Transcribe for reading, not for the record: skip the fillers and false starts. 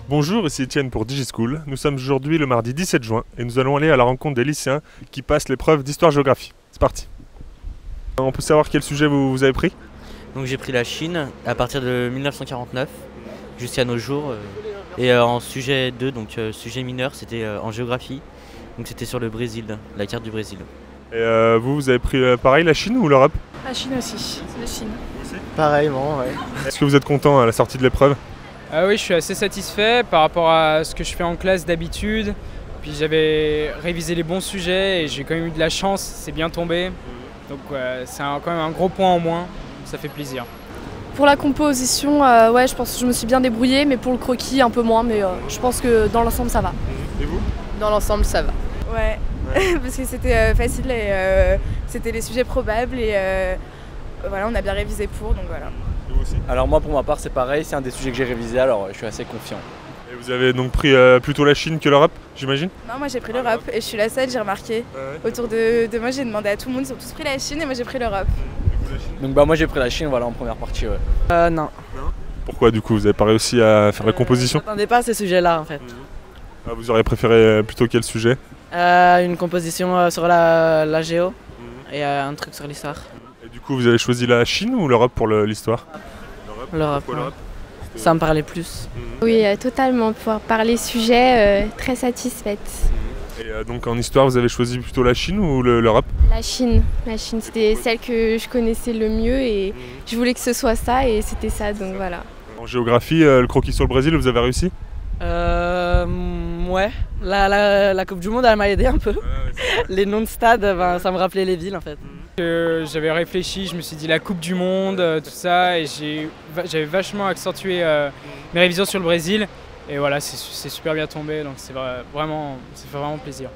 Bonjour, ici Etienne pour DigiSchool. Nous sommes aujourd'hui le mardi 17 juin et nous allons aller à la rencontre des lycéens qui passent l'épreuve d'histoire-géographie. C'est parti. On peut savoir quel sujet vous avez pris? Donc j'ai pris la Chine à partir de 1949 jusqu'à nos jours. Et en sujet 2, donc sujet mineur, c'était en géographie. Donc c'était sur le Brésil, la carte du Brésil. Et vous avez pris pareil la Chine ou l'Europe? La Chine aussi, c'est la Chine. Pareillement, ouais. Est-ce que vous êtes content à la sortie de l'épreuve? Ah oui, je suis assez satisfait par rapport à ce que je fais en classe d'habitude. Puis j'avais révisé les bons sujets et j'ai quand même eu de la chance, c'est bien tombé. Donc c'est quand même un gros point en moins, ça fait plaisir. Pour la composition, ouais, je pense que je me suis bien débrouillée, mais pour le croquis, un peu moins, mais je pense que dans l'ensemble, ça va. Et vous? Dans l'ensemble, ça va. Ouais, parce que c'était facile et c'était les sujets probables et voilà, on a bien révisé pour, donc voilà. Et vous aussi? Alors moi pour ma part c'est pareil, c'est un des sujets que j'ai révisé, alors je suis assez confiant. Et vous avez donc pris plutôt la Chine que l'Europe, j'imagine? Non, moi j'ai pris l'Europe et je suis la seule, j'ai remarqué. Autour de moi, j'ai demandé à tout le monde, ils ont tous pris la Chine et moi j'ai pris l'Europe. Donc bah moi j'ai pris la Chine, voilà, en première partie, ouais. Non. Pourquoi du coup vous avez pas réussi à faire la composition? Je m'attendais pas à ces sujets-là en fait. Ah, vous auriez préféré plutôt quel sujet? Une composition sur la géo et un truc sur l'histoire. Et du coup vous avez choisi la Chine ou l'Europe pour l'histoire? L'Europe. Pourquoi l'Europe? Ça me parlait plus. Oui, totalement. Par les sujets, très satisfaite. Et donc en histoire, vous avez choisi plutôt la Chine ou l'Europe? La Chine, c'était celle que je connaissais le mieux et je voulais que ce soit ça et c'était ça, donc voilà. En géographie, le croquis sur le Brésil, vous avez réussi? Ouais. La Coupe du Monde, elle m'a aidé un peu. Les noms de stades, ça me rappelait les villes en fait. J'avais réfléchi, je me suis dit la Coupe du Monde, tout ça, et j'avais vachement accentué mes révisions sur le Brésil. Et voilà, c'est super bien tombé, donc ça fait vraiment plaisir.